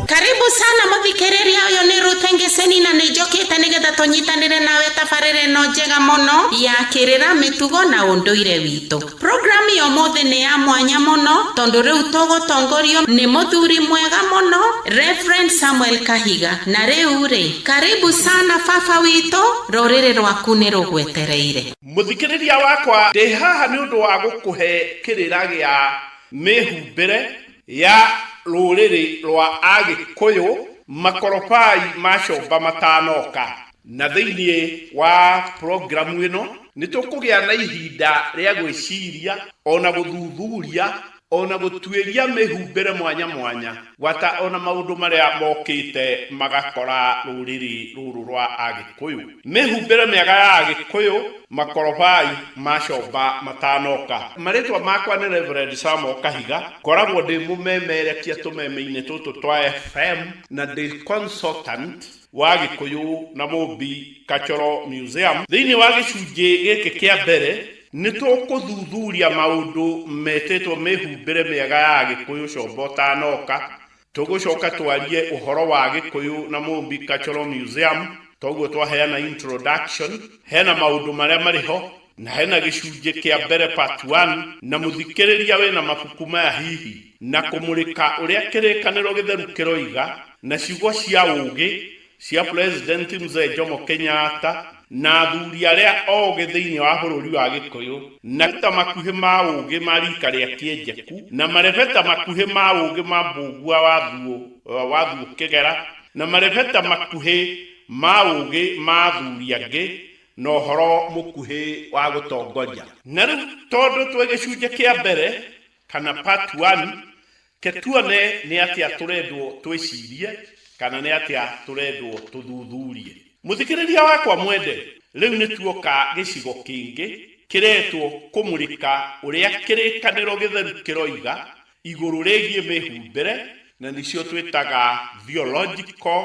Karibu sana muthikiriria uyu ni Rutengeseni na nijokite nigetha tunyitanire nawe tabarire no njega muno ya kirira mitugo na unduire witu. Program yo mothe ni ya mwanya muno tondu riu tugutongorio ni muthuri mwega muno Reverend Samuel Kahiga. Na riu ri karibu sana baba witu, rorire rwaku ni rugwetereire. Muthikiriria wakwa ndi haha ni undu wa gukuhe kirira gia Mihumbire ya ruriri rwa Agikuyu makoropai macomba matanoka. Na thiini wa programu ino nitukugia na ihinda ria gwiciria ona guthuthuria ona gutuiria mihumbire mwanya mwanya wata ona maundu maria mokite magakora ruriri ruru rwa Agikuyu. Mihumbire miega ya Agikuyu makoropai macomba matanoka. Maritwa makwa ni Reverend Samuel Kahiga, koragwo ndi mumemerekia tumeme-ini tutu twa FM na ndi consultant wa Agikuyu na Mumbi Cultural Museum. Thiini wa gicunji giki kia mbere nitukuthuthuria maundu metetwo mihumbire miega ya Agikuyu combo tanoka. Tugucoka twarie uhoro wa Agikuyu na Mumbi Cultural Museum. Toguo twaheana introduction, hena maundu maria mariho na hena gicunji kia mbere part 1 na muthikiriria we na mabuku maya hihi na kumurika uria kirikaniro githeru kiroiga na ciugo cia ugi cia President Mzee Jomo Kenyatta na athuri aria oge thiini wa bururi wa Agikuyu na ta makuhi ma ugi ma rika ria kienjeku na marebeta makuhi ma ugi ma mbugua wathuo kigera na marebeta makuhi ma ugi ma athuri angi na uhoro mukuhi wa gutongoria. Na riu tondu twe gicunji kia mbere kana part 1 ketuone ni atia turendwo twicirie kana ni atia turendwo tuthuthurie. Muthikiriria wakwa mwende, riu ni tuoka gicigo kingi kiretwo kumurika uria kirikaniro githeru kiroiga iguru rigie mihumbire na nicio twitaga theological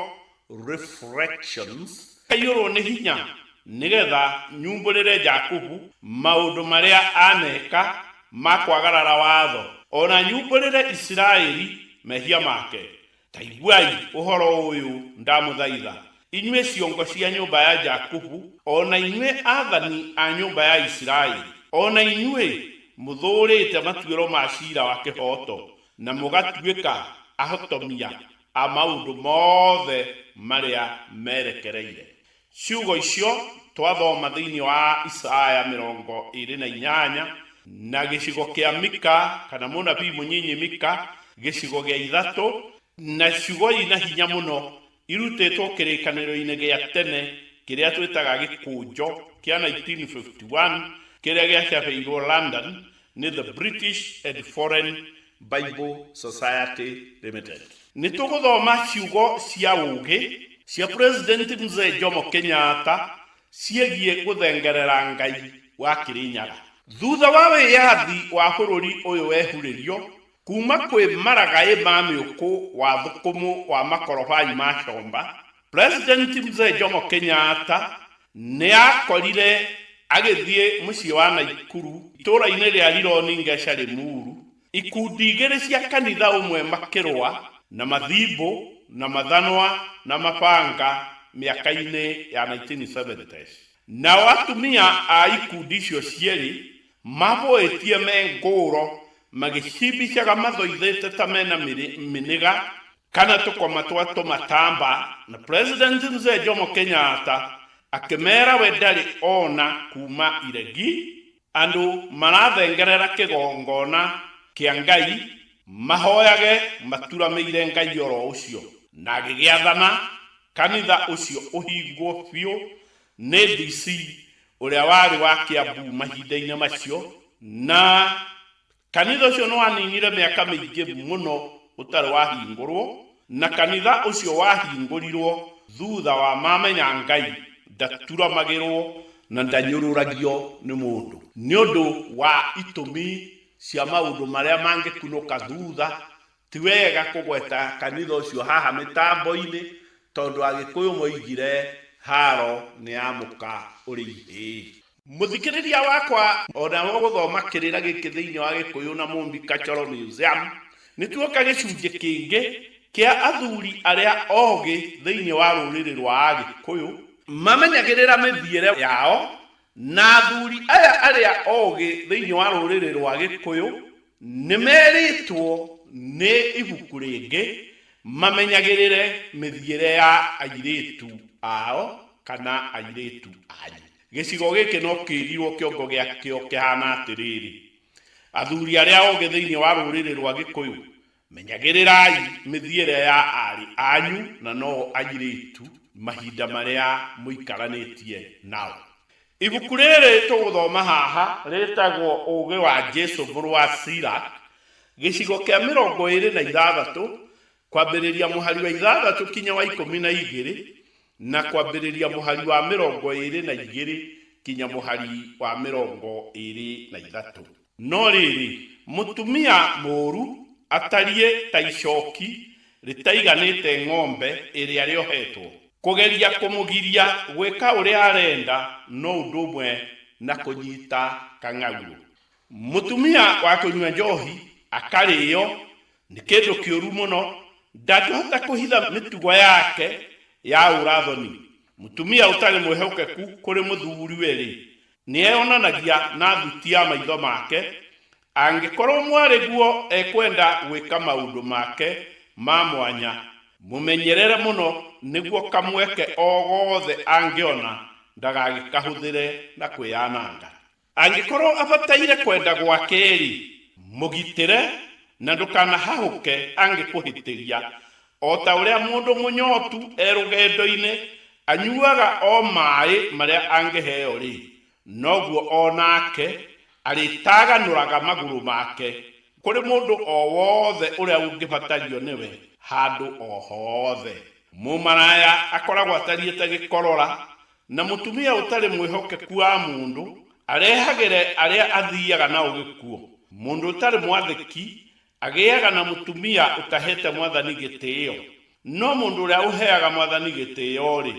reflections. Kayuro ni hinya nigetha nyumbulire Jakubu maundu maria aneka makwagarara watho ona nyumbulire Israeli mehia make. Taiguai uhoro uyu ndamuthaitha inywe ciongo cia nyumba ya Jakubu ona inywe athani a nyumba ya Israeli ona inywe muthurite matuiro ma cira wa kihoto na mugatuika ahotomia a maundu mothe maria merekereire. Ciugo icio twathoma thiini wa Isaya 28 na gicigo kia Mika kana munabii munyinyi Mika gicigo gia 3 na ciugo ina hinya muno irutetwo kirikaniro-ini gia tene kiria twitaga gikunjo kia 1951 kiria giacabeirwo London ni the British and Foreign Bible Society Limited. Nituguthoma ciugo cia ugi cia President Mzee Jomo Kenyatta ciegie guthengerera Ngai wa Kirinyaga. Thutha wa wiyathi wa bururi uyu wehuririo kuma kwi maragai ma miuku wa thukumu wa makorobai macomba, President Mzee Jomo Kenyatta ni akorire agithie mucii wa Naikuru itura-ini ria Rironi Ngeca Limuru ikundi igiri cia kanitha umwe makirwa na mathimbo na mathanwa na mabanga miaka-ini ya 1970s. Na watumia a ikundi icio cieri maboetie me nguro magicibicaga mathoithete ta mena miniga kana tukoma twa tumatamba na President Mzee Jomo Kenyatta akimera we ndari ona kuma iregi andu marathengerera kigongona kia Ngai mahoyage maturameire Ngai oro ucio na gigiathana kanitha ucio uhingwo biu ni DC uria wari wa Kiambu mahinda-ini macio na kanitha ucio no aninire miaka mingi muno utari wahingurwo na kanitha ucio wahingũrirwo thutha wa mamenya Ngai ndaturamagirwo na ndanyururagio ni mundu ni undu wa itumi cia maundu maria mangikunuka thutha. Ti wega kugweta kanitha ucio haha mitambo-ini tondu Agikuyu moigire haro ni amuka uri. Muthikiriria wakwa ona guthoma kirira giki thiini wa Agikuyu na Mumbi Cultural Museum nituoka gicunjĩ kĩngĩ kia athuri aria ogi thĩinĩ wa rũrĩrĩ rwa Agikuyu mamenyagĩrĩra mĩthiĩre yao, na athuri aya aria ogi thĩinĩ wa rũrĩrĩ rwa Gikuyu nĩmeritwo nĩ ibuku rĩngĩ mamenyagĩrĩre mĩthiĩre ya airĩtu ao kana airĩtu anyu. Gĩcigo gĩkĩ no kĩrirwo kĩongo gĩakĩo kĩhana atĩrĩrĩ: athuri aria ogi thĩinĩ wa rũrĩrĩ rwa Gikuyu, menyagĩrĩrai mĩthiĩre ya ari anyu na no airĩtu mahinda marĩa mũikaranĩtie nao. Ibuku rĩrĩ tũgũthoma haha rĩtagwo Ũũgĩ wa Jesũ mũrũ wa Sira, gĩcigo kĩa 26 kwambĩrĩria mũhari wa 6 kinya wa 12 na kwambĩrĩria mũhari wa 22 kinya mũhari wa 23. No rĩrĩ, mũtumia mũũru atariĩ ta icoki rĩtaiganĩte ng'ombe ĩrĩa rĩohetwo, kũgeria kũmũgiria gwĩka ũrĩa arenda no ũndũ ũmwe na kũnyita kang'aurũ. Mũtumia wa kũnyua njohi akarĩo nĩ kĩndũ kĩũru mũno, ndangĩhota kũhitha mĩtugo yake ya ũrathoni. Mũtumia ũtarĩ mwĩhokeku kũrĩ mũthuriwe rĩ, nĩeyonanagia na thuti ya maitho make. Angĩkorwo mwarĩ guo ekwenda gwĩka maũndũ make ma mwanya, mũmenyerere mũno nĩguo kamweke o gothe angĩona ndagagĩkahũthĩre na kwĩyananga. Angĩkorwo abataire kwenda gwake rĩ, mũgitĩre na ndũkanahahũke angĩkũhĩtĩria. O ta ũrĩa mũndũ mũnyotu rũgendo-inĩ anyuaga o maĩ marĩa angĩheo rĩ, noguo o nake arĩtaganũraga magũrũ make kũrĩ mũndũ o wothe ũrĩa ũngĩbatario nĩwe handũ o hothe. Mũmaraya akoragwo atariĩte gĩkorora, na mũtumia ũtarĩ mwĩhokeku wa mũndũ arehagĩre arĩa athiaga nao gĩkuũ. Mũndũ ũtarĩ mwathĩki agĩaga na mũtumia ũtahete Mwathani gĩtĩĩo, no mũndũ ũrĩa ũheaga Mwathani gĩtĩĩo rĩ,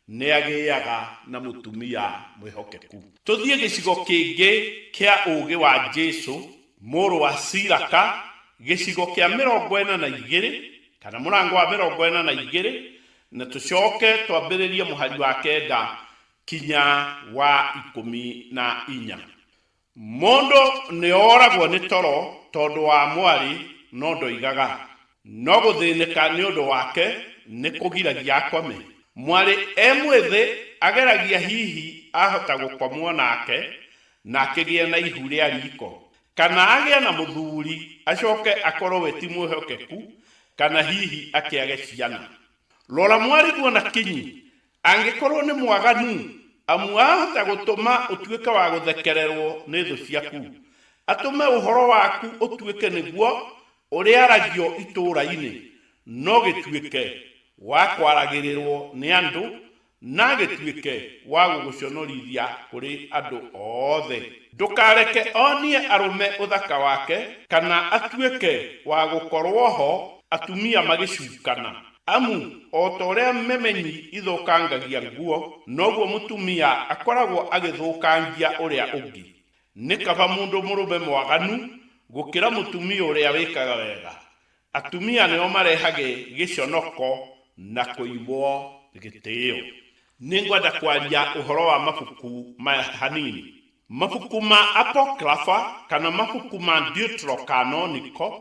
nĩagĩaga na mũtumia mwĩhokeku. Tũthiĩ gĩcigo kĩngĩ kĩa Ũũgĩ wa Jesũ mũrũ wa Siraka, gĩcigo kĩa 42 kana mũrango wa 42, na tũcoke twambĩrĩrie mũhari wa 9 kinya wa 14. Mũndũ nĩoragwo nĩ toro tondũ wa mwarĩ no ndoigaga, no gũthĩnĩka nĩ ũndũ wake nĩ kũgiragia akome. Mwarĩ mwĩthĩ ageragia hihi ahota gũkomwo nake na akĩgĩe na ihu rĩa riko, kana agĩe na mũthuri acoke akorwo we ti mwĩhokeku, kana hihi akĩage ciana. Rora mwarĩ guona kinyi, angĩkorwo nĩ mwaganu, amu ahota gũtũma ũtuĩke wa gũthekererwo nĩ thũ ciaku, atũme ũhoro waku ũtuĩke nĩguo ũrĩa aragio itũũra-inĩ, no gĩtuĩke wa kwaragĩrĩrwo nĩ andũ, na gĩtuĩke wa gũgũconorithia kũrĩ andũ othe. Ndũkareke onie arũme ũthaka wake, kana atuĩke wa gũkorwo ho atumia magĩcukana, amu o ta ũrĩa memenyi ithũkangagia nguo, noguo mũtumia akoragwo agĩthũkangia ũrĩa ũngĩ. Nĩ kaba mũndũ mũrũme mwaganu gũkĩra mũtumia ũrĩa wĩkaga wega. Atumia nĩo marehage gĩconoko na kũimwo gĩtĩĩo. Nĩngwenda kwaria ũhoro wa mabuku maya hanini. Mabuku ma apocrypha kana mabuku ma deuterocanonical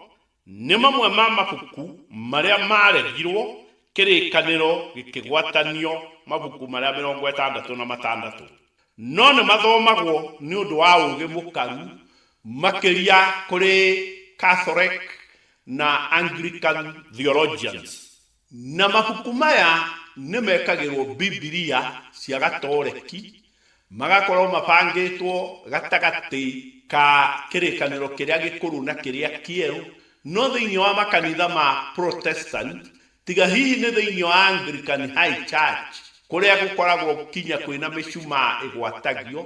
nĩ mamwe ma mabuku marĩa maregirwo kĩrĩkanĩro gĩkĩgwatanio, mabuku marĩa 66, no nĩ mathomagwo nĩ ũndũ wa ũũgĩ mũkaru makĩria kũrĩ Catholic na Anglican theologians. Na mabuku maya nĩ mekagĩrwo Biblia cia Gatoreki, magakorwo mabangĩtwo gatagatĩ ka kĩrĩkanĩro kĩrĩa gĩkũrũ na kĩrĩa kĩerũ, no thĩinĩ wa makanitha ma Protestant, tiga hihi nĩ thĩinĩ wa Anglican High Church kũrĩa gũkoragwo kinya kwĩna mĩcumaa ĩgwatagio,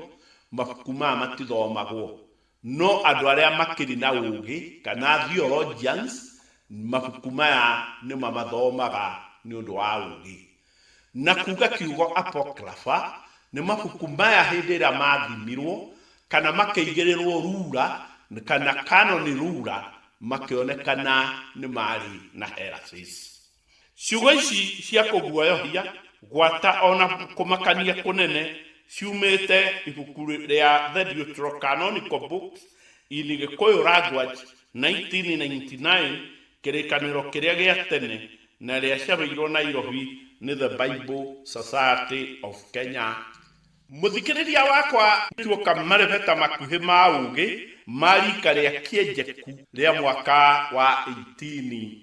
mabuku maya matithomagwo. No andũ arĩa makĩrĩ na ũũgĩ kana theologians, mabuku maya nĩ mamathomaga nĩ ũndũ wa ũũgĩ. Na kuga kiugo apocrypha nĩ mabuku maya hĩndĩ ĩrĩa mathimirwo kana makĩigĩrĩrwo rura kana canon rura, makĩonekana nĩ marĩ na heresies. Ciugo ici cia kũguoyohia gwata ona kũmakania kũnene ciumĩte ibuku rĩa The Deuterocanonical Books in Gikuyu Language 1999, kĩrĩkanĩro kĩrĩa gĩa tene na rĩa cabĩirwo Nairobi nĩ The Bible Society of Kenya. Mũthikĩrĩria wakwa, tuoka marebeta makuhĩ ma ũgĩ ma rika rĩa kĩenjeku rĩa mwaka wa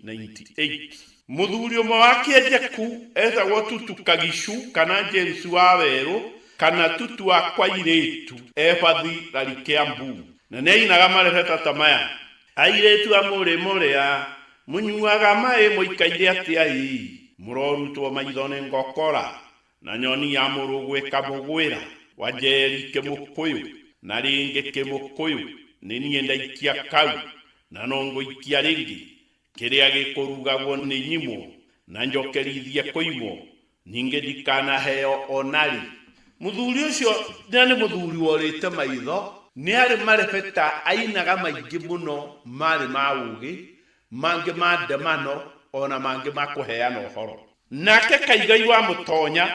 1898. Mũthuri ũmwe wa kĩenjeku etagwo Tutu Kagishu kana James wa Werũ kana Tutu wa Kwairĩtu ebathi rari Kiambu, na nĩainaga marebeta ta maya: airĩtu a mũrĩa mũnyuaga maĩ mũikaire atĩa ĩ, mũrorutwo maitho nĩ ngokora, na nyoni ya mũrũgũ ĩkamũgwĩra, Wanjeri Kĩmũkũyũ na rĩngĩ Kĩmũkũyũ, nĩ niĩ ndaikia kau na no ngũikia rĩngĩ, kĩrĩa gĩkũrugagwo nĩ nyimwo na njokerithie kũimwo, ningĩ ndikanaheo onarĩ. Mũthuri ũcio nĩ mũthuri worĩte maitho, nĩ arĩ marebeta ainaga maingĩ mũno marĩ ma ũgĩ, mangĩ ma ndemano ona mangĩ ma kũheana ũhoro. Nake Kaigai wa Mũtonya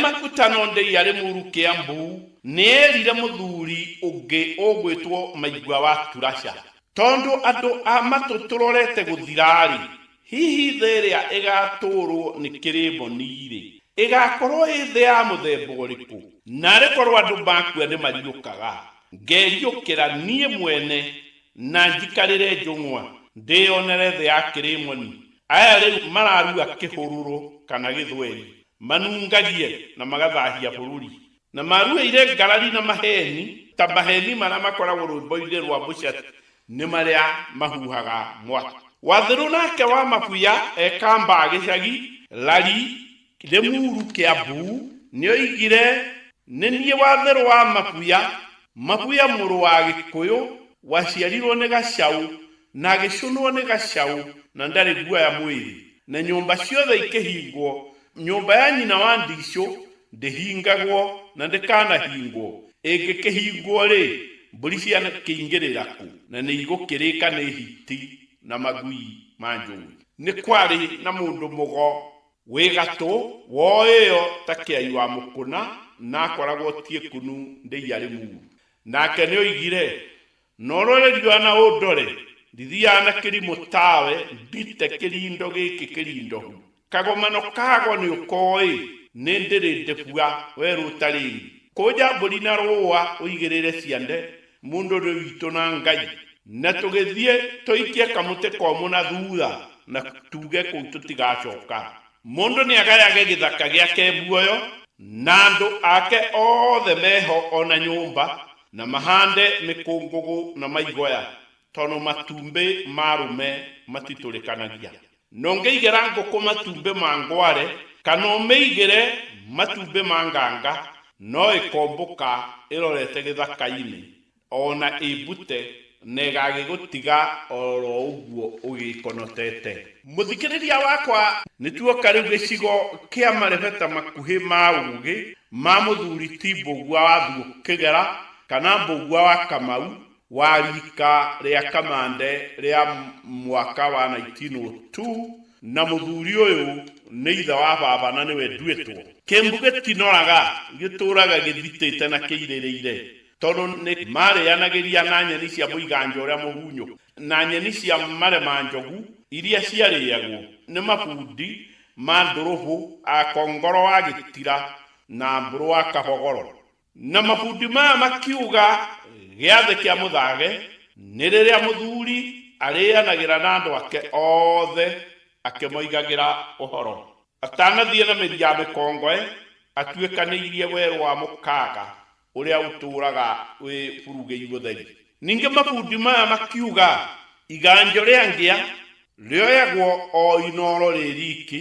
makutano ndĩ arĩ Mũru Kiambu nĩerire mũthuri ũngĩ ũgwĩtwo Maigua wa Turasha, tondũ andũ a matũ tũrorete gũthirarĩ, hihi thĩ ĩrĩa ĩgatũrwo nĩ kĩrĩmonirĩ ĩgakorwo ĩ thĩ ya mũthemba ũrĩkũ? Narĩ korwo andũ makua nĩ mariũkaga, ngeriũkĩra niĩ mwene na njikarĩre njũng'wa ndĩonere thĩ ya kĩrĩmoni. Aya rĩu mararua kĩhũrũrũ kana gĩthweri, manungagie na magathahia bũrũri, na maruĩire ngarari na maheni, ta maheni marĩa makoragwo rwĩmbo-inĩ rwa Mũcati, nĩ marĩa mahuhaga mwaki. Wathĩrũ nake wa Mabuya ekamba gĩcagi rari rĩ Mũru Kiambu nĩoigire, nĩ niĩ Wathĩrũ wa Mabuya, Mabuya mũrũ wa Gĩkũyũ, waciarirwo nĩ gacaũ na agĩcũnwo nĩ gacaũ na ndarĩ guoya mwĩrĩ, na nyũmba ciothe ikĩhingwo. Nyũmba ya nyina wa Ndicũ ndĩhingagwo na ndĩkanahingwo, ĩngĩkĩhingwo rĩ, mbũri ciakĩingĩrĩra kũ? Na nĩ igũkĩrĩka nĩ hiti na magui ma njũĩ. Nĩ kwarĩ na mũndũ mũgo wĩ gatũ woĩyo ta Kĩai wa Mũkũna, na akoragwo Tiĩkũnu ndĩ arĩ Mũru. Nake nĩoigire, nororeriwa na ũndore, ndithiaga na kĩrimũ tawe, ndite kĩrindo gĩkĩ kĩrindohu, kagomano kago nĩ ũkoĩ, nĩ ndĩrĩ ndebua werũ ũtarĩ, kũnja mbũri na rũa ũigĩrĩre ciande, mũndũ nĩ witũ na Ngai, na tũgĩthiĩ tũikie kamũtĩ komũ na thutha, na tuge kũu tũtigacoka. Mũndũ nĩ agayage gĩthaka gĩake muoyo, na andũ ake othe meho ona nyũmba, na mahande mĩkũngũgũ na maigoya, tondũ matumbĩ marũme matitũrĩkanagia. Nongĩigĩra ngũkũ matumbĩ ma ngware, kana ũmĩigĩre matumbĩ ma nganga, no ĩkombũka ĩrorete gĩthaka-inĩ, ona ĩmbute na ĩgagĩgũtiga oro ũguo ũgĩkonotete. Mũthikĩrĩria wakwa, nĩtuoka rĩu gĩcigo kĩa marebeta makuhĩ ma ũgĩ ma mũthuri ti Mbũgua wa Kĩgera kana Mbũgua wa Kamau wa rika rĩa Kamande rĩa mwaka wa 1902, na mũthuri ũyũ nĩ ithe wa baba na nĩwe nduĩtwo. Kĩmbu gĩtinoraga, gĩtũraga gĩthitĩte na kĩirĩrĩire, tondũ nĩ marĩanagĩria na nyeni cia mũiganja ũrĩa mũhunyo na nyeni cia marema njogu iria ciarĩagwo nĩ mabundi ma ndũrũhũ, akongoro wa Gĩtira na mbũrũ wa Kabogoro. Na mabundi maya makiuga gĩathĩ kĩa mũthage nĩ rĩrĩa mũthuri arĩanagĩra na andũ ake othe akĩmoigagĩra ũhoro, atanathiĩ na mĩri ya mĩkongoe, atuĩkanĩirie werũ wa mũkaga ũrĩa ũtũraga wĩ burugĩ igũtheri. Ningĩ mabundi maya makiuga iganjo rĩa ngĩa rĩoyagwo o inoro rĩriki,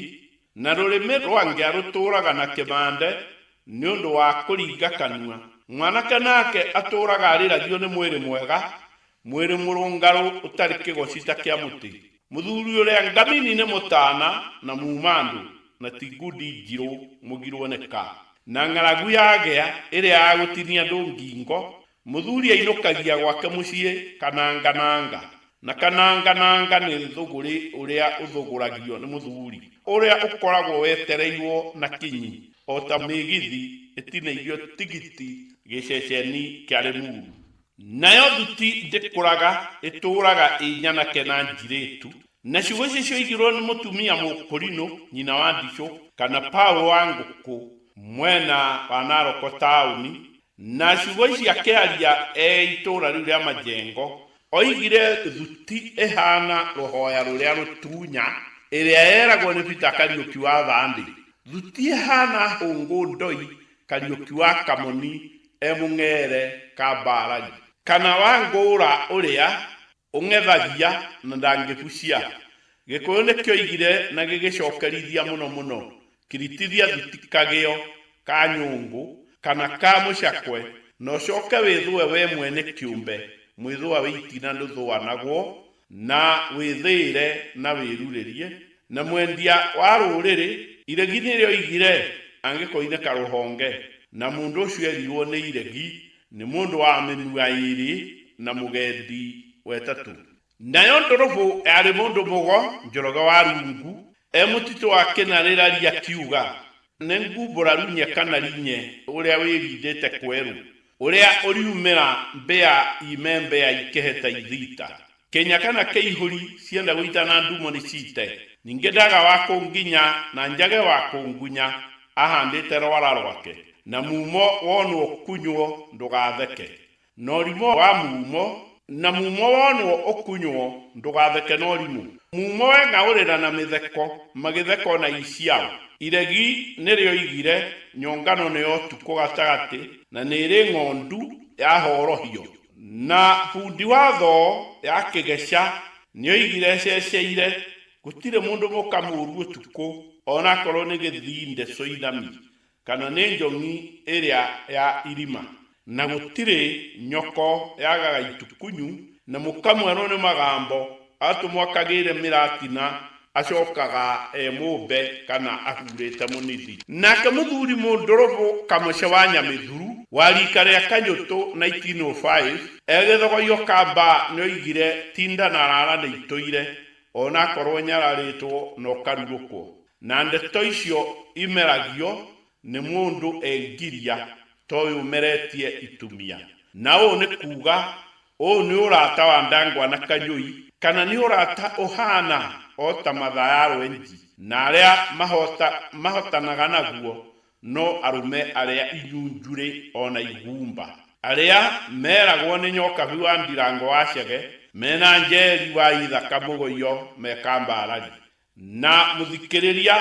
na rũrĩmĩ rwa ngĩa rũtũraga na kĩmande nĩ ũndũ wa kũringa kanua. Mwanake nake atũraga arĩragio nĩ mwĩrĩ mwega, mwĩrĩ mũrũngarũ ũtarĩ kĩgoci ta kĩa mũtĩ. Mũthuri ũrĩa ngamini nĩ mũtana na mumandũ, na ti ngundi njirũ mũgirwo nĩ ka, na ng'aragu ya ngĩa ĩrĩa ya gũtinia andũ ngingo. Mũthuri ainũkagia gwake mũciĩ kana ngananga, na kananga nĩ thũgũrĩ ũrĩa ũthũgũragio nĩ mũthuri ũrĩa ũkoragwo wetereirwo na kinyi o ta mĩgithi ĩtinĩirio tigiti gĩceceni kĩa Limuru. Nayo thuti ndĩkũraga ĩtũraga ĩnyanake na njirĩtu, na ciugo icio cioigirwo nĩ mũtumia mũkũrinũ nyina wa Ndicũ kana Paulo wa Ngũkũ mwena wa Naroko taũni, na ciugo icio akĩaria itũra rĩu rĩa Majengo oigire thuti ĩhana rũhoya rũrĩa rũtunya ĩrĩa yeragwo nĩ Peter Kariũki wa Thandi. Thuti ĩhana hũngũ ndoi Kariũki wa Kamoni emũng'ere Kambarage kana Wangũra ũrĩa ũng'ethagia na ndangĩbucia. Gĩkũyũ nĩkĩoigire na gĩgĩcokerithia mũno kiritithia thuti kagĩo ka nyũngũ kana ka mũcakwe na ũcoke wĩthũe we mwene kĩũmbe mwĩthũa wĩitina ndũthũa naguo na wĩthĩĩre na wĩrurĩrie. Na mwendia wa rũrĩrĩ iregi nĩrĩoigire angĩkoinĩka rũhonge na mũndũ ũcio erirwo nĩ iregi nĩ mũndũ wa mĩnua ĩrĩ na mũgendi wetatũ. Nayo ndũrũbũ yarĩ mũndũ mũgo Njoroge wa Rungu mũtitũ wa Kĩnarĩra akiuga nĩ ngumbũra runye kana rinye ũrĩa wĩrindĩte kwerũ ũrĩa ũriumĩra mbĩa ime mbĩa ikĩheta ithita Kenya kana kĩihũri cienda gũitana ndumo nĩ cite ningĩ ndaga wa kũnginya na njage wa kũngunya ahandĩte rwara rwake na mumo wonwo kunywo ndũgatheke norimo wa mumo na mumo wonwo ũkunywo ndũgatheke norimũ mumo weng'aũrĩra na mĩtheko magĩtheko na iciao. Iregi nĩrĩoigire nyongano nĩyo tukũ gatagatĩ na nĩrĩ ng'ondu ya horohio na bundi wa thoo ya kĩgeca nĩoigire ceceire gũtirĩ mũndũ mũkamũru ũtukũ ona korwo nĩ gĩthinde coinami kana nĩ njong'i ĩrĩa ya irima na gũtirĩ nyoko yagaga itukunyu na mũkamwerwo nĩ magambo atũmwakagĩre mĩratina acokaga mũmbe kana ahurĩte mũnithi. Nake mũthuri mũndũrũbũ Kamũce wa Nyamĩthuru wa rika rĩa Kanyũtũ 1905 egĩthogoio Kamba nĩoigire tinda na rara nĩ itũire ona korwo nyararĩtwo na ũkarurũkwo na ndeto icio imeragio nĩ mũndũ engiria toĩ ũmeretie itumia. Na ũũ nĩ kuga ũũ nĩ ũrata wa Ndangwa na Kanyũi kana nĩ ũrata ũhana o ta mathaya rwenji na arĩa mahotanaga naguo no arume arĩa inyunjũrĩ ona igumba arĩa meragwo nĩ nyokabi wa Ndirango wa Cege mena njeri wa ithaka mũgoio me Kambarage. Na mũthikĩrĩria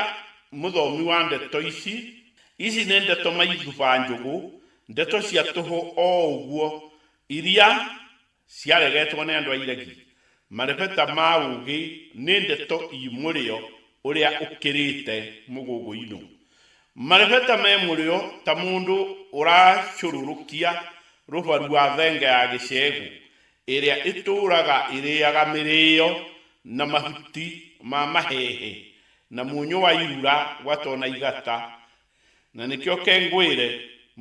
mũthomi wa ndeto ici nĩ ndeto maithuba njũgũ ndeto cia tũhũ o ũguo iria ciaregetwo nĩ andũ a iregi. Marebeta ma ũgĩ nĩ ndeto imũrĩo ũrĩa ũkĩrĩte mũgũgũ-inũ. Marebeta me mũrĩo ta mũndũ ũracũrũrũkia rũbaru rwa thenge ya gĩcegũ ĩrĩa ĩtũraga ĩrĩaga mĩrĩo na mahuti ma mahehe na muonyo wa irura watona igata. Na nĩkĩo kengwĩre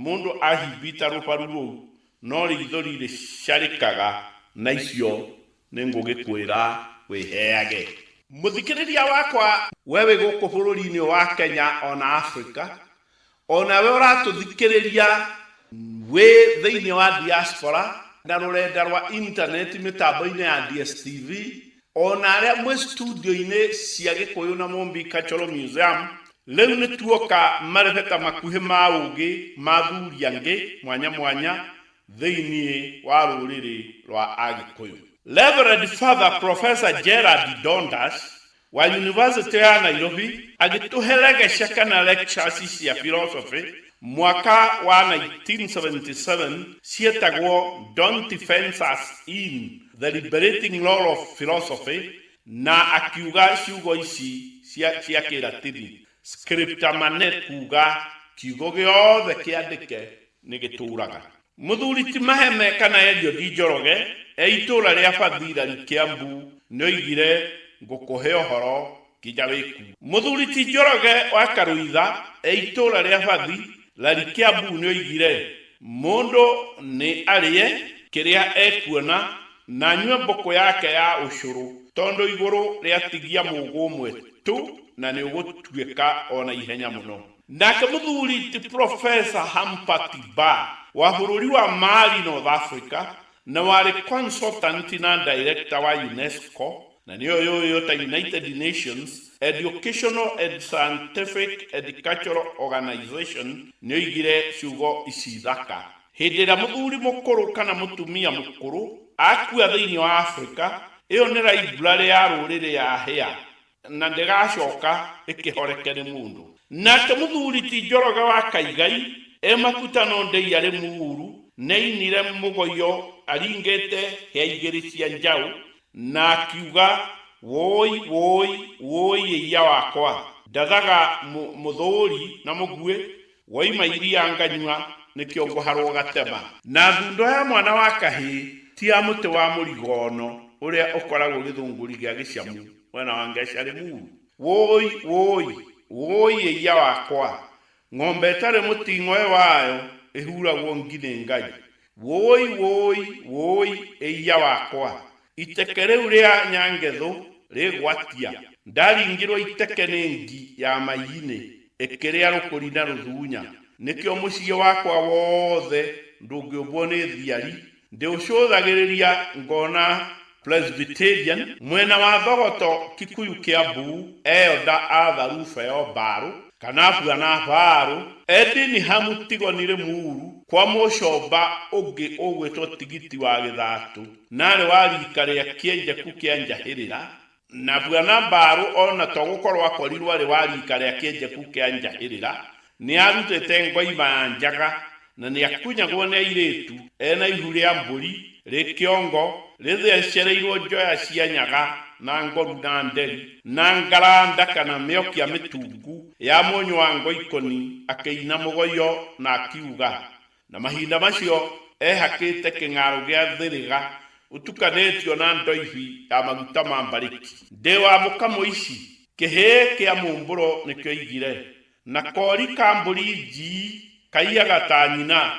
mũndũ ahimbita rũbaru rũu no rĩithori rĩcarĩkaga na icio nĩ ngũgĩkwĩra wĩheage. Mũthikĩrĩria wakwa wewe gũkũ bũrũri-inĩ wa Kenya ona Afrika ona we ũratũthikĩrĩria wĩ thĩinĩ wa diaspora na rũrenda rwa internet mĩtambo-inĩ ya DSTV ona arĩa mwĩ studio-inĩ cia Gikuyu na Mumbi Cultural Museum. Rĩu nĩ tuoka marebeta makuhĩ ma ũgĩ ma thuriangĩ mwanya mwanya thĩinĩ wa rũrĩrĩ rwa Agikuyu. Reverend Father Professor Gerard Dondas wa University ya Nairobi agĩtũheregeca kana lectures cia philosophy mwaka wa 1977 cietagwo Don't Fence Us In, The Liberating Role of Philosophy, na akiuga ciugo ici cia kĩratini scripta manet kuga kiugo gĩothe kĩandĩke nĩ gĩtũraga. Mũthuri ti Maheme kana Eliud Njoroge itũra rĩa Bathira Kiambu nĩoigire ngũkũhe ũhoro kĩja wĩku. Mũthuri ti Njoroge wa Karũitha itũra rĩa Bathi Lari Kiambu nĩoigire mũndũ nĩ arĩe kĩrĩa ekuona na nyue mboko yake ya ucuru tondo iguru riatigia mugu umwe tu na ni ugutuika ona ihenya muno. Nake muthuri ti Professor Hampati Ba wa bururi wa Mali, North Africa, na wari consultant na director wa UNESCO na niyo yoyota United Nations Educational and Scientific Educational Organization niyo igire ciugo ici thaka. Hindi ĩrĩa muthuri mukuru kana mutumia mukuru akua thĩinĩ wa Africa, iyo ni library ya rũrĩrĩ ya hĩa na ndĩgacoka ĩkĩhoreke nĩ mundu. Nake muthuri ti Njoroge wa Kaigai emakutano ndei arĩ muuru neinire mugoyo aringete hĩa igĩrĩ cia njau na akiuga woi iya wakwa ndathaga muthuri na mugue woima iria nganyua nikio nguharwo gatema. Na thundo ya mwana wa kahĩ ti ya muti wa murigono uria ukoragwo githunguri gĩa gĩcamu wena wangesha rĩ muuru. Woi iya wakwa ng'ombe tare muting'oe wayo ihuragwo ngine ngai. Woi iya wakwa iteke rĩu rĩa nyangetho rĩgwatia ndaringirwo iteke nĩ ngi ya maĩ-inĩ ĩkĩrĩa rũkũri na rũthunya. Nĩkĩo mũciĩ wakwa wothe ndũngĩũmbwo nĩ thiari ndĩũcũthagĩrĩria ngona Presbyterian mwena wa Thogoto Kikuyu Kiambu Elder Arthur Rufeo Baru kana Bwana Baru edini hamutigonire muuru kwa mũcomba ũngĩ ũgwĩtwo Tigiti wa Gĩthatu narĩ wa rika rĩa Kĩenjeku kĩa Njahĩrĩra. Na Bwana Baru ona to gũkorwo akorirwo arĩ wa rika rĩa Kĩenjeku kĩa Njahĩrĩra nĩ arutĩte ngoima ya njaga na nĩ akunyagwo nĩ airĩtu ena ihu rĩa mbũri rĩ kĩongo rĩthecereirwo njoya cia nyaga na ngoru na nderi na ngaranda kana mĩokia mĩtungu ya mũnyũ wa ngoikoni akĩina mũgoyo na akiuga. Na mahinda macio ehakĩte kĩng'aro gĩa thĩrĩga utukanĩtio na ndoibi ya maguta ma mbarĩki. Ndĩ wa mũkamo ici kĩhĩ kĩa mũmbũro nĩkĩo igire na kori ka mbũri njii kaiyaga ta nyina.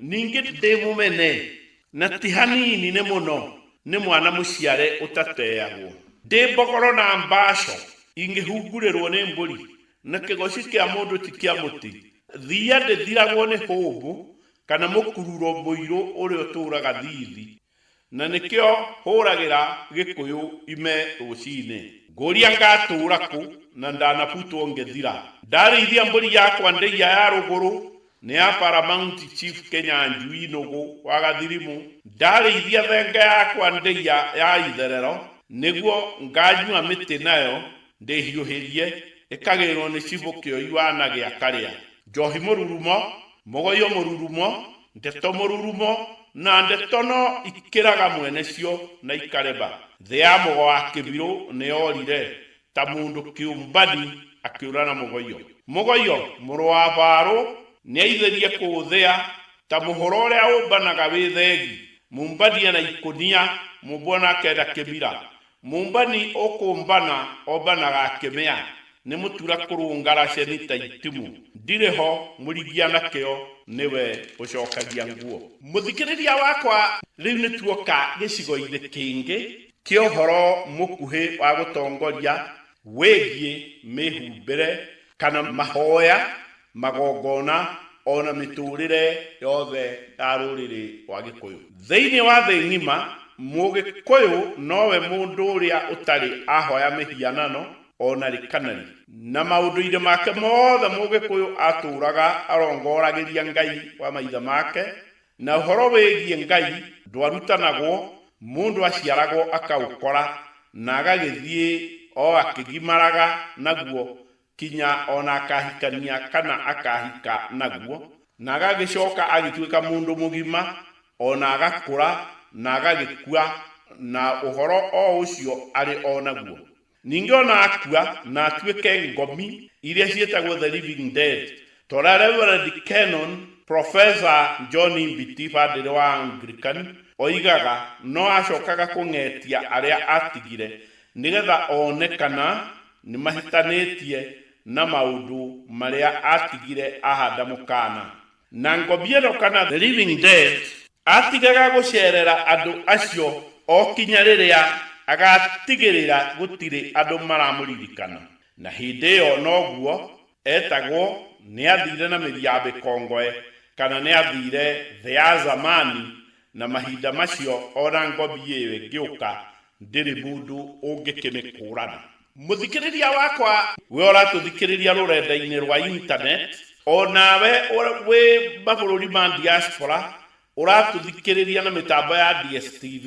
Ningĩ ndĩ mũmene na ti hanini nĩ mũno nĩ mwana mũciare ũtateagwo. Ndĩ mbogoro na mbaco ingĩhungurĩrwo nĩ mbũri na kĩgoci kĩa mũndũ ti kĩa mũtĩ. Thia ndĩthiragwo nĩ hũmbũ kana mũkururo mũirũ ũrĩa ũtũraga thithi na nĩkĩo hũragĩra Gĩkũyũ ime rũcinĩ. Ngũria ngatũra kũ na ndanabutwo ngĩthira. Ndarĩithia mbũri yakwa ndĩiya ya rũgũrũ nĩ ya Paramount Chief Kenya Njui Nũgũ wa Gathirimu. Ndarĩithia thenge yakwa ndĩiya ya itherero nĩguo nganyua mĩtĩ nayo ndĩhiũhĩrie ĩkagĩrwo nĩ cibũ kĩoi wana gĩa karĩa. Njohi mũrurumo, mũgoyo mũrurumo, ndeto mũrurumo na ndeto no ikĩraga mwene cio na ikareba. Thĩ ya mũgo wa kĩbirũ nĩ yorire ta mũndũ kĩũmbani akĩũra na mũgoyo. Mũgoyo mũrũ wa Barũ nĩ aithĩrie kũũthĩa ta mũhoro ũrĩa ũmbanaga wĩ thegi. Mũmbani na ikũnia mũmbona kenda kĩmira. Mũmbani ũkũmbana ombanaga akĩmĩa nĩ mũtura kũrũngara ceni ta itimu. Ndirĩ ho mũrigia nakĩo nĩwe ũcokagia nguo. Mũthikĩrĩria wakwa rĩu nĩ tuoka gĩcigo-inĩ kĩngĩ kĩa ũhoro mũkuhĩ wa gũtongoria wĩgiĩ mĩhumbĩre kana mahoya magongona ona mĩtũrĩre yothe ya rũrĩrĩ rwa Gĩkũyũ. Thĩinĩ wa thĩ ng'ima Mũgĩkũyũ nowe mũndũ ũrĩa ũtarĩ ahoya mĩhianano ona rĩkanari. Na maũndũ-inĩ make mothe Mũgĩkũyũ atũraga arongoragĩria Ngai wa maithe make na ũhoro wĩgiĩ Ngai ndwarutanagwo. Mũndũ aciaragwo akaũkora na agagĩthiĩ o akĩgimaraga naguo kinya ona akahikania kana akahika naguo na agagĩcoka agĩtuĩka mũndũ mũgima ona agakũra na agagĩkua na ũhoro o ũcio arĩ o naguo. Ningĩ ona akua na atuĩke ngomi iria ciĩtagwo the living dead. Tora Reverend Canon Professor John Mbiti padre wa Anglican oigaga no acokaga kũng'etia arĩa atigire nĩgetha onekana nĩ mahitanĩtie na maũndũ marĩa atigire ahanda mũkana. Na ngomi ĩno kana the living dead atigaga gũcerera andũ acio okinya riria agatigirira gutire andu maramuririkana na hindi iyo noguo etagwo ni athire na mithiambi kongoe kana ni athire thĩ ya zamani na mahinda macio ona ngobi iyo ĩngĩũka ndĩrĩ mũndũ ũngĩkĩmĩkũrana. Mũthikĩrĩria wakwa we ũratũthikĩrĩria rũrenda-inĩ rwa internet, onawe wĩ mabũrũri ma diaspora ũratũthikĩrĩria na mĩtambo ya DSTV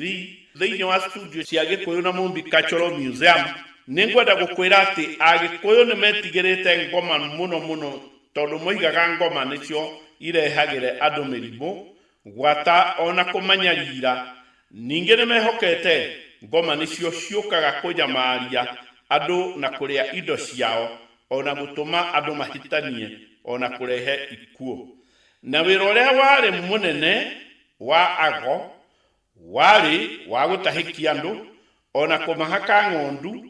thĩinĩ wa studio cia Gikuyu na Mumbi Cultural Museum. Nĩngwenda gũkwĩra atĩ Agikuyu nĩmetigĩrĩte ngoma mũno tondũ moigaga ngoma nĩcio irehagĩre andũ mĩrimũ, gwata ona kũmanyarira. Ningĩ nĩmehokete ngoma nĩcio ciũkaga kũnyamaria andũ na kũrĩa indo ciao, ona gũtũma andũ mahitanie, ona kũrehe ikuũ. Na wĩra ũrĩa warĩ mũnene wa ago warĩ wa gũtahĩkia andũ ona kũmahaka ng'ondu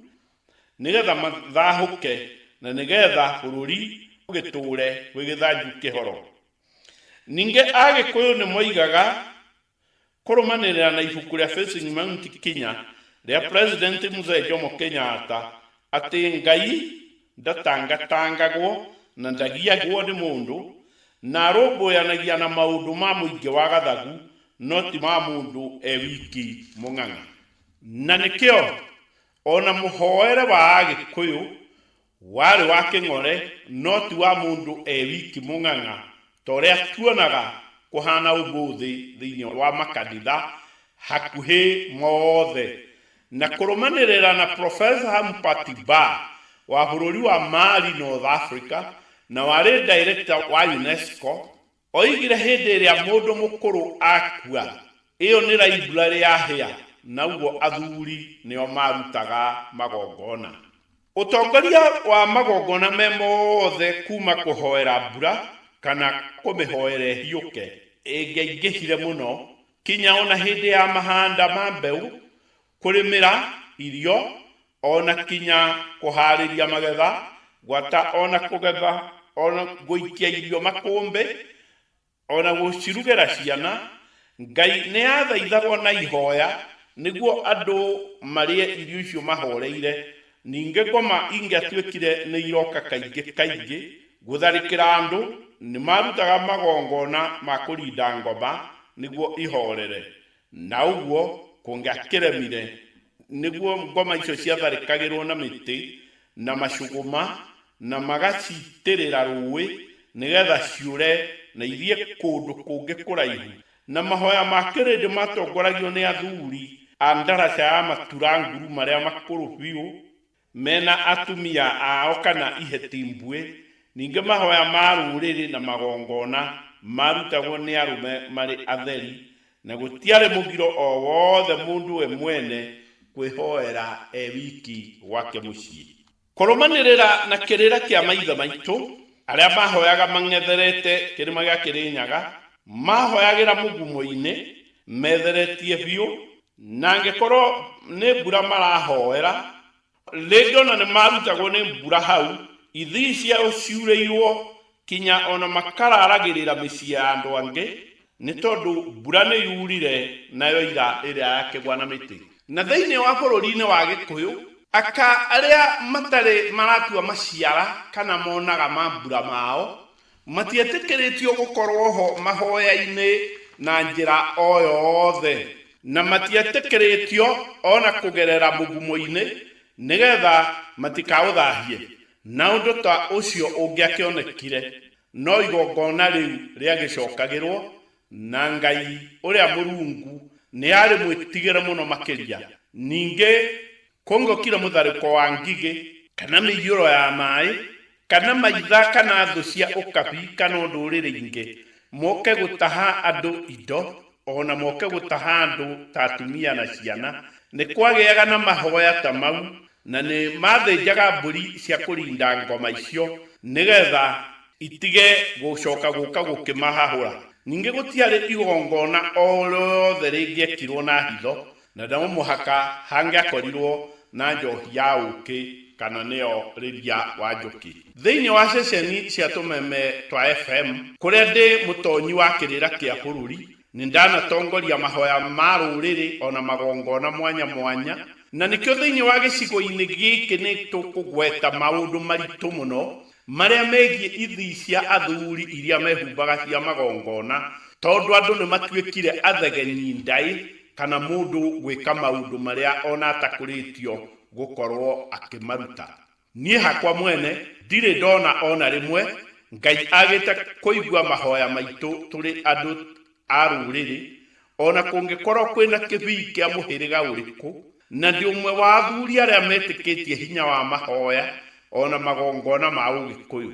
nĩgetha mathahũke na nĩgetha bũrũri ũgĩtũre wĩ gĩthanju kĩhoro. Ningĩ Agĩkũyũ nĩmoigaga kũrũmanĩrĩra na ibuku rĩa Facing Mount Kenya rĩa President Mzee Jomo Kenyatta atĩ Ngai ndatangatangagwo na ndagiagwo nĩ mũndũ na arũmbũyanagia na maũndũ ma mũingĩ wa gathagu no ti ma mũndũ wiki mũng'ang'a. Na nĩkĩo ona mũhoere wa Agĩkũyũ warĩ wa kĩng'ore no ti wa mũndũ wiki mũng'ang'a ta ũrĩa tuonaga kũhana ũmũthĩ thĩinĩ wa makanitha hakuhĩ mothe. Na kũrũmanĩrĩra na Professor Mpatiba wa bũrũri wa Mali North Africa na warĩ director wa UNESCO, oigire hĩndĩ ĩrĩa mũndũ mũkũrũ akua ĩyo nĩ library ya hĩa na ũguo athuri nĩo marutaga magongona. Ũtongoria wa magongona me mothe kuma kũhoera mbura kana kũmĩhoera hiũke ĩngĩaingĩhire mũno kinya ona hĩndĩ ya mahanda ma mbeũ, kũrĩmĩra irio ona kinya kũharĩria magetha, gwata ona kũgetha ona gũikia irio makũmbĩ ona gũcirugĩra ciana. Ngai nĩ athaithagwo na ihoya nĩguo andũ marĩe irio icio mahoreire. Ningĩ ngoma ingĩatuĩkire nĩ iroka kaingĩ gũtharĩkĩra andũ, nĩ marutaga magongona ma kũrinda ngoma nĩguo ihorere, na ũguo kũngĩakĩremire nĩguo ngoma icio ciatharĩkagĩrwo na mĩtĩ na macugũma na magacitĩrĩra rũĩ nĩgetha ciũre na ithiĩ kũndũ kũngĩ kũraihu. Na mahoya ma kĩrĩndĩ matongoragio nĩ athuri a ndaraca ya maturanguru marĩa makũrũ biũ mena atumia ao kana ihetimbwe. Ningĩ mahoya ma rũrĩrĩ na magongona marutagwo nĩ arũme marĩ atheri, na gũtiarĩ mũgiro o wothe mũndũ we mwene kwĩhoera wiki gwake mũciĩ. Kũrũmanĩrĩra na kĩrĩra kĩa maithe maitũ arĩa mahoyaga mang'etherete kĩrĩma gĩa Kĩrĩnyaga, mahoyagĩra mũgumo-inĩ metheretie biũ, na angĩkorwo nĩ mbura marahoera rĩngĩ ona nĩ marutagwo nĩ mbura hau, ithii ciao ciurĩirwo kinya ona makararagĩrĩra mĩciĩ ya andũ angĩ nĩ tondũ mbura nĩ yurire nayo ira ĩrĩa yakĩgwa na mĩtĩ. Na thĩinĩ wa bũrũri-inĩ wa Gĩkũyũ aka arĩa matarĩ maratua maciara kana monaga mambura mao matietĩkĩrĩtio gũkorwo ho mahoya-inĩ na njĩra o yothe, na matietĩkĩrĩtio ona kũgerera mũgumo-inĩ nĩgetha matikaũthahie. Na ũndũ ta ũcio ũngĩakĩonekire no igongona rĩu rĩagĩcokagĩrwo, na Ngai ũrĩa Mũrungu nĩ arĩ mwĩtigĩre mũno makĩria. Ningĩ kũngĩokire mũtharĩko wa ngigĩ kana mĩiyũro ya maĩ kana maitha kana thũ cia ũkabi kana ndũrĩrĩ ingĩ moke gũtaha andũ indo, ona moke gũtaha andũ ta atumia na ciana, nĩ kwagĩaga na mahoya ta mau, na nĩ mathĩnjaga mbũri cia kũrinda ngoma icio nĩgetha itige gũcoka gũka gũkĩmahahũra. Ningĩ gũtiarĩ igongona o rĩothe rĩngĩekirwo na hitho, na no mũhaka hangĩakorirwo na njohi ya ũkĩ kana nĩyo rĩria wa njũkĩ. Thĩinĩ wa ceceni cia tũmeme twa FM kũrĩa ndĩ mũtonyi wa kĩrĩra kĩa bũrũri, nindanatongoria mahoya ma rũrĩrĩ ona magongona mwanya mwanya, na nikio thĩinĩ wa gĩcigo-inĩ gĩkĩ nĩ tũkũgweta maũndũ maritũ mũno marĩa megiĩ ithii cia athuri iria mehumbaga cia magongona, tondũ andũ nĩ matuĩkire athegeni ndai kana mũndũ gwĩka maũndũ marĩa ona atakũrĩtio gũkorwo akĩmaruta. Niĩ hakwa mwene ndirĩ ndona ona rĩmwe Ngai agĩte kũigua mahoya maitũ tũrĩ andũ a rũrĩrĩ, ona kũngĩkorwo kwĩna kĩbii kĩa mũhĩrĩga ũrĩkũ, na ndi ũmwe wa athuri arĩa metĩkĩtie hinya wa mahoya ona magongona ma Ũgĩkũyũ.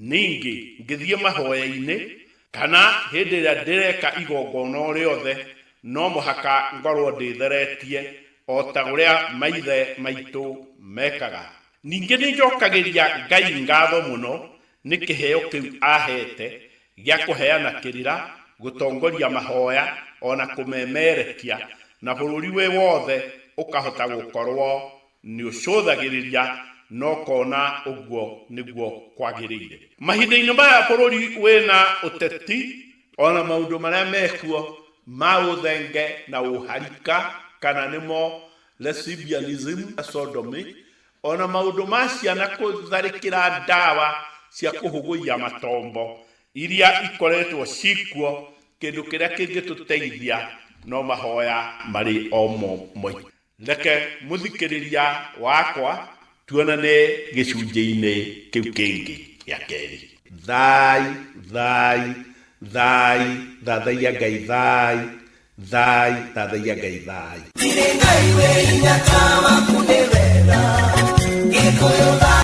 Ningĩ ngĩthiĩ mahoya-inĩ kana hĩndĩ ĩrĩa ndĩreka igongona o rĩothe, no mũhaka ngorwo ndĩtheretie o ta ũrĩa maithe maitũ mekaga. Ningĩ nĩ njokagĩria Ngai ngatho mũno nĩ kĩheo kĩu ahete gĩa kũheana kĩrĩra, gũtongoria mahoya ona kũmemerekia, na bũrũri wĩ wothe ũkahota gũkorwo nĩ ũcũthagĩrĩria no kona ũguo nĩguo kwagĩrĩire. Mahinda-inĩ maya bũrũri wĩna ũteti ona maũndũ marĩa mekuo ma ũthenge na ũharika kana nĩmo lesbianism, sodomy, ona maũndũ ma ciana kũtharĩkĩra ndawa cia kũhũgũia matombo iria ikoretwo cikuo. Kĩndũ kĩrĩa kĩngĩtũteithia no mahoya marĩ omo moi. Reke mũthikĩrĩria wakwa tuonane gĩcunjĩ-inĩ kĩu kĩngĩ gĩa kerĩ. Thai, thai, thai, thathaia Ngai thai, thai, thathaia Ngai thai.